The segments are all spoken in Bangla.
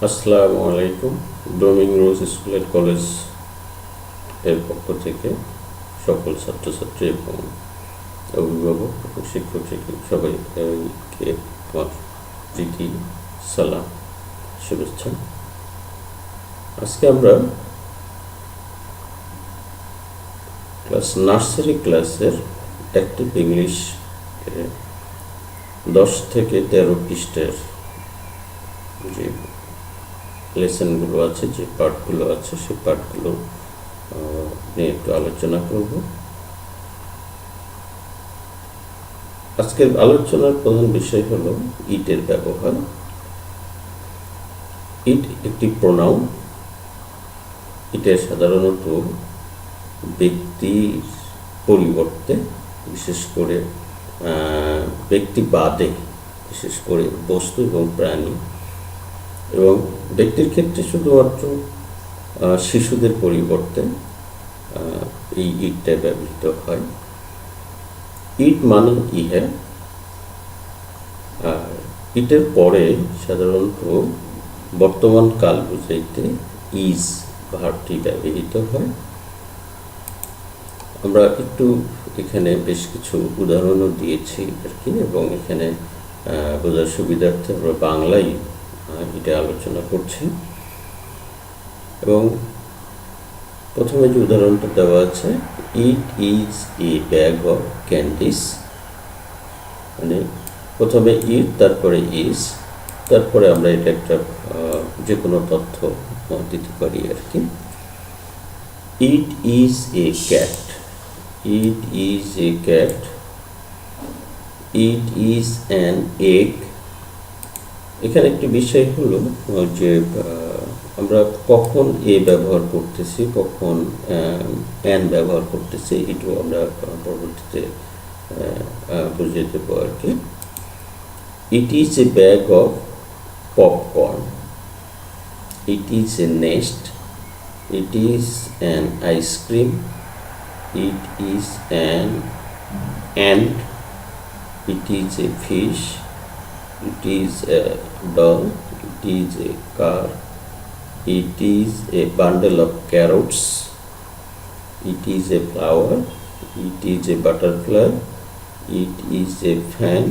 আসসালামু আলাইকুম। ডোমিং রোজ স্কুল অ্যান্ড কলেজ এর পক্ষ থেকে সকল ছাত্রছাত্রী এবং অভিভাবক এবং শিক্ষক শিক্ষক সবাইকে আমার প্রীতি, সালাম, শুভেচ্ছা। আজকে আমরা নার্সারি ক্লাসের অ্যাক্টিভ ইংলিশ 10 থেকে 13 পৃষ্ঠার যে লেসনগুলো আছে, যে পার্টগুলো আছে, সেই পার্টগুলো নিয়ে একটু আলোচনা করব। আজকের আলোচনার প্রধান বিষয় হলো ইটের ব্যবহার। ইট একটি প্রোনাউন। ইটের সাধারণত ব্যক্তির পরিবর্তে, বিশেষ করে ব্যক্তি বাদে, বিশেষ করে বস্তু এবং প্রাণী এবং ব্যক্তির ক্ষেত্রে শুধুমাত্র শিশুদের পরিবর্তে এই ইটটা ব্যবহৃত হয়। ইট মানে ইহে, আর ইটের পরে সাধারণত বর্তমান কাল বুঝাইতে ইজ ভার্বটি ব্যবহৃত হয়। আমরা একটু এখানে বেশ কিছু উদাহরণও দিয়েছি আর কি, এবং এখানে বোঝার সুবিধার্থে আমরা বাংলায় এটা আলোচনা করছি। এবং প্রথমে যে উদাহরণটা দেওয়া আছে, it is a bag of candies, মানে প্রথমে ইট, তারপরে ইজ, তারপরে আমরা এটা একটা যে কোনো তথ্য দিতে পারি আর কি। ইট is a cat, it is a cat, it is an egg. এখানে একটি বিষয় হলো যে আমরা কখন এ ব্যবহার করতেছি, কখন অ্যান ব্যবহার করতেছি, এটাও আমরা পরবর্তীতে বুঝিয়ে দেবো আর কি। ইট is a bag of popcorn, it is A nest, it is an ice cream, it is an and, it is a fish, it is a doll, it is a car, it is a bundle of carrots, it is a flower, it is a butterfly, it is a fan,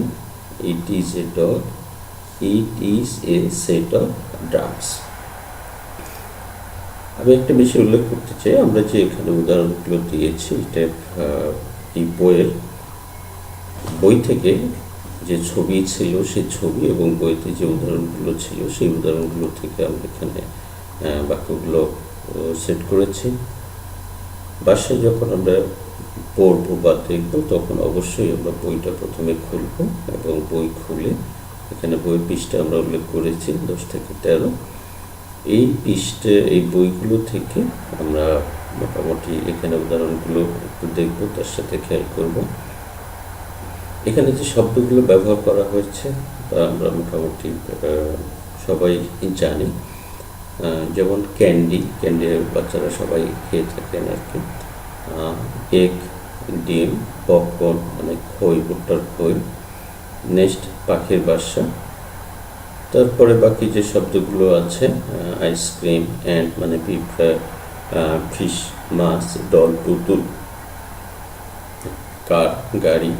it is a dog, it is a set of drums. আমি একটা বিষয় উল্লেখ করতে চাই, আমরা যে এখানে উদাহরণগুলো দিয়েছি, এটা এই বই থেকে যে ছবি ছিল সেই ছবি এবং বইতে যে উদাহরণগুলো ছিল সেই উদাহরণগুলো থেকে আমরা এখানে বাক্যগুলো সেট করেছি। বাসায় যখন আমরা পড়বো বা দেখবো তখন অবশ্যই আমরা বইটা প্রথমে খুলব এবং বই খুলে এখানে বইয়ের পৃষ্ঠা আমরা উল্লেখ করেছি 10 থেকে 13। এই পৃষ্ঠা, এই বইগুলো থেকে আমরা মোটামুটি এখানে উদাহরণগুলো একটু দেখবো, তার সাথে খেয়াল করব। এখানে যে শব্দগুলো ব্যবহার করা হয়েছে তা আমরা মোটামুটি সবাই জানি। যেমন ক্যান্ডি, ক্যান্ডি বাচ্চারা সবাই খেয়ে থাকেন আর কি। এগ, ডিম, পপকর্ন মানে খই, ভুট্টার খই, নেস্ট পাখির বাসা। তারপরে বাকি যে শব্দগুলো আছে, আইসক্রিম, অ্যান্ড মানে পিঁপড়া, ফিশ মাছ, ডল পুতুল, কার গাড়ি,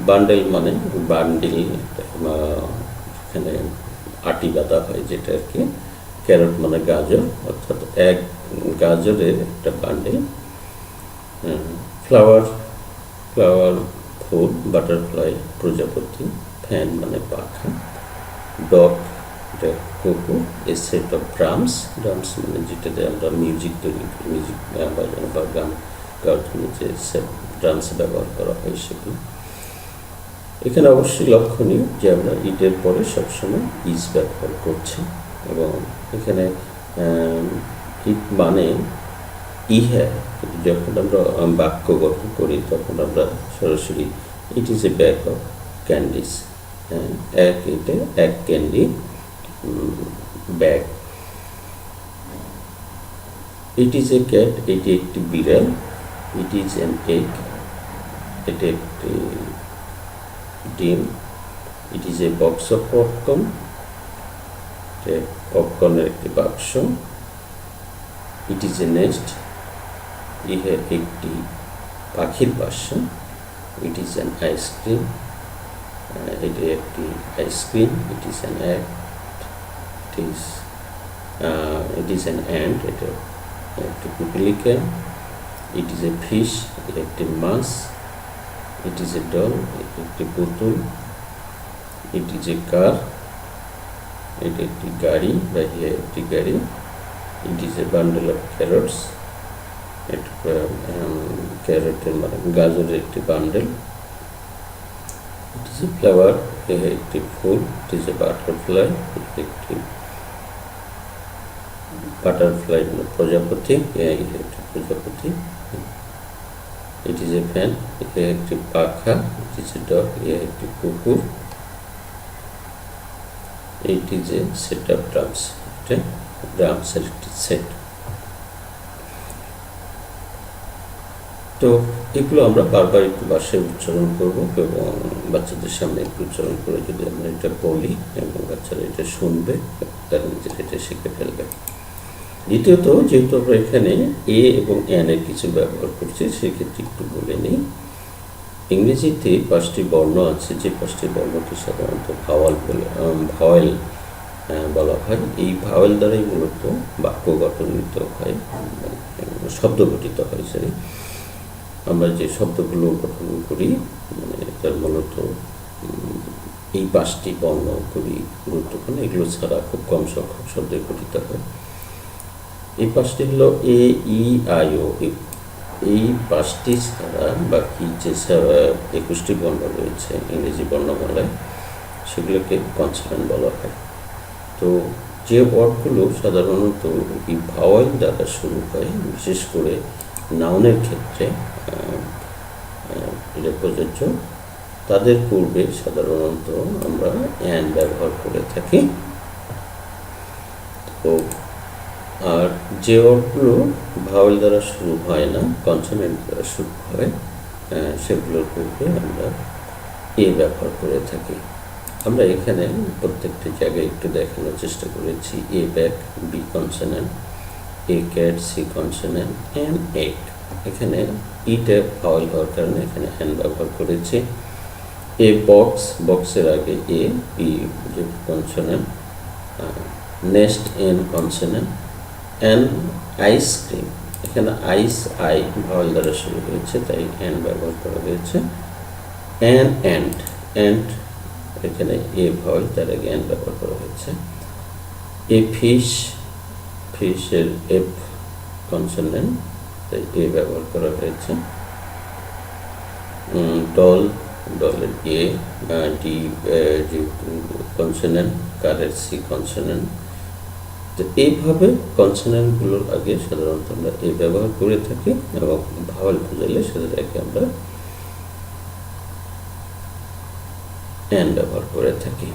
বান্ডেল মানে বান্ডিল, এখানে আটি বাঁধা হয় যেটা আর কি, ক্যারট মানে গাজর, অর্থাৎ এক গাজরের একটা বান্ডেল, ফ্লাওয়ার, ফ্লাওয়ার ফুল, বাটারফ্লাই প্রজাপতি, ফ্যান মানে পাখা, ডগ এটা কুকুর, এ সেট অফ ড্রামস, ড্রামস মানে যেটাতে আমরা মিউজিক তৈরি করি, মিউজিক বাজানো বা গান গাওয়ার জন্য যে ড্রামস ব্যবহার করা হয় সেগুলো। এখানে অবশ্যই লক্ষণীয় যে আমরা ইটের পরে সবসময় ইজ ব্যবহার করছি, এবং এখানে ইট মানে ইহে, যখন আমরা বাক্য গঠন করি তখন আমরা সরাসরি it is a bag of candies, এক ইটে এক candy bag. It is a cat, এটি একটি বিড়াল। ইট ইজ অ্যান এগ, এটি একটি ডিম। It is a box of popcorn, পপকর্নের একটি বাক্স। ইট ইজ এ নেস্ট, ইহে একটি পাখির বাসা। ইট ইজ অ্যান আইসক্রিম, এটি একটি ice cream. It is an it is an and, এটা একটি পিপিলিকা। ইট ইজ এ ফিশ, একটি মাছ। ইট ইজ এ ডল, একটি পুতুল। ইট ইজ এ কার, এটি একটি গাড়ি বা একটি গাড়ি। It is a bundle of carrots, ক্যারটের মানে গাজরের একটি bundle. It is a flower, একটি ফুল। ইট ইজ এ বাটারফ্লাই, একটি বাটারফ্লাই মানে প্রজাপতি, একটি প্রজাপতি। ইট ইজ এ ফ্যান, একটি পাখা। ইট ইজ এ ডগ, একটি কুকুর। ইট is A set of drums, এটা ড্রামসের একটি সেট। তো এগুলো আমরা বারবার একটু বাসায় উচ্চারণ করব এবং বাচ্চাদের সামনে একটু উচ্চারণ করে যদি আমরা এটা বলি এবং বাচ্চারা এটা শুনবে, তারা নিজেরা এটা শিখে ফেলবে। দ্বিতীয়ত, যেহেতু আমরা এখানে এ এবং এন এর কিছু ব্যবহার করছি, সেক্ষেত্রে একটু বলে নিই। ইংরেজিতে 5টি বর্ণ আছে, যে 5টি বর্ণকে সাধারণত ভাওয়েল বলা হয়। এই ভাওয়েল দ্বারাই মূলত বাক্য গঠনিত হয়, শব্দ গঠিত হয়। সরি, আমরা যে শব্দগুলো গঠন করি মানে তার মূলত এই 5টি বর্ণ খুবই গুরুত্বপূর্ণ। এগুলো ছাড়া খুব কম সংখ্যক শব্দে গঠিত হয়। এই 5টি হলো এ, ই, আই, ও। এই 5টি ছাড়া বাকি যে 21টি বর্ণ রয়েছে ইংরেজি বর্ণমালায়, সেগুলোকে কনসোনেন্ট বলা হয়। তো যে ওয়ার্ডগুলো সাধারণত এই ভাওয়েল দ্বারা শুরু হয়, বিশেষ করে নাউনের ক্ষেত্রে এটা প্রযোজ্য, তাদের পূর্বে সাধারণত আমরা অ্যান ব্যবহার করে থাকি। তো আর যে ওয়ার্ডগুলো ভাওয়েল দ্বারা শুরু হয় না, কনসোনেন্ট দ্বারা শুরু হয়, সেগুলোর পূর্বে আমরা এ ব্যবহার করে থাকি। আমরা এখানে প্রত্যেকটি জায়গায় একটু দেখানোর চেষ্টা করেছি। A bag, B consonant, a cat, C consonant, an egg. এখানে ইটা ভাওয়েল হওয়ার কারণে এখানে এন ব্যবহার করেছি। এ বক্স, বক্সের আগে এ, বি যে consonant, next N consonant. An ice cream, এখানে আইস, আই ভাওয়েল দ্বারা শুরু হয়েছে, তাই এন ব্যবহার করা হয়েছে। অ্যান অ্যান্ড, এখানে এ ভাওয়েল, তার আগে এন ব্যবহার করা হয়েছে। এ ফিশ, ফিশের এফ কনসোনেন্ট, তাই এ ব্যবহার করা হয়েছে। ডল, ডলের এ, ডি যে কনসোনেন্ট, কারের সি কনসোনেন্ট। তো এইভাবে কনসোনেন্টগুলোর আগে সাধারণত আমরা এ ব্যবহার করে থাকি এবং ভাওয়েল বোঝাইলে সেটার আগে আমরা এন ব্যবহার করে থাকি।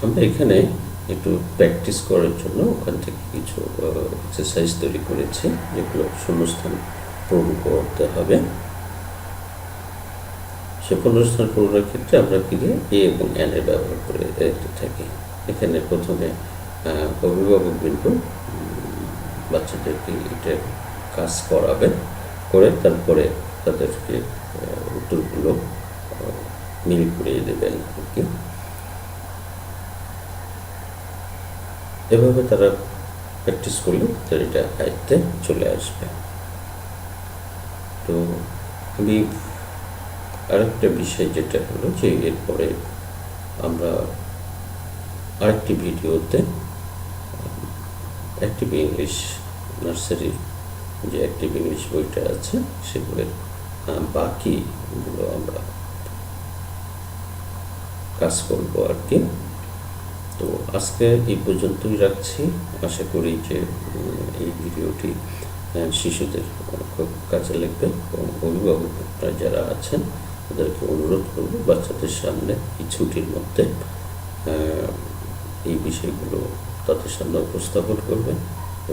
আমরা এখানে একটু প্র্যাকটিস করার জন্য ওখান থেকে কিছু এক্সারসাইজ তৈরি করেছি, যেগুলো শূন্যস্থান পূরণ করতে হবে। সে শূন্যস্থান পূরণের ক্ষেত্রে আমরা ফিরে এ এবং এন এর ব্যবহার করে থাকি। এখানে প্রথমে অভিভাবকবৃন্দ বাচ্চাদেরকে এটা কাজ করাবেন, করে তারপরে তাদেরকে উত্তরগুলো মিল করিয়ে দেবেন আর কি। এভাবে তারা প্র্যাকটিস করলে তাদের এটা আয়ত্তে চলে আসবে। তো আমি আরেকটা বিষয় যেটা হলো যে এরপরে আমরা আরেকটি ভিডিওতে অ্যাক্টিভ ইংলিশ নার্সারির যে অ্যাক্টিভ ইংলিশ বইটা আছে সেগুলোর বাকিগুলো আমরা কাজ করবো আর কি। তো আজকে এই পর্যন্তই রাখছি। আশা করি যে এই ভিডিওটি শিশুদের খুব কাজে লাগবে এবং অভিভাবকরা যারা আছেন তাদেরকে অনুরোধ করব বাচ্চাদের সামনে এই ছুটির মধ্যে এই বিষয়গুলো তাদের সামনে উপস্থাপন করবেন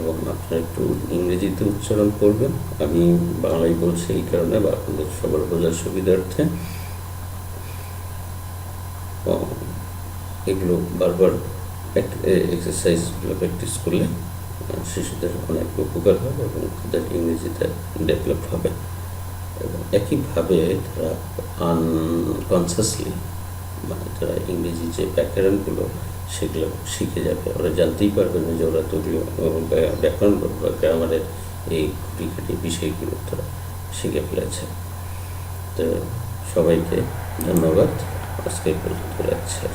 এবং আপনারা একটু ইংরেজিতে উচ্চারণ করবেন। আমি বাংলায় বলছি এই কারণে বা আপনাদের সবার বোঝার সুবিধার্থে। এগুলো বারবার এক্সারসাইজগুলো প্র্যাকটিস করলে শিশুদের অনেক উপকার হবে এবং তাদের ইংরেজিতে ডেভেলপ হবে। এবং একইভাবে তারা আনকনসিয়াসলি মানে তারা ইংরেজি যে ব্যাকরণগুলো সেগুলো শিখে যাবে, ওরা জানতেই পারবে না যে ওরা তৈরি ব্যাকরণ বা গ্রামারের এই খুঁটিখাটি বিষয়গুলো তারা শিখে ফেলেছে। তো সবাইকে ধন্যবাদ, আজকে পর্যন্ত রাখছি।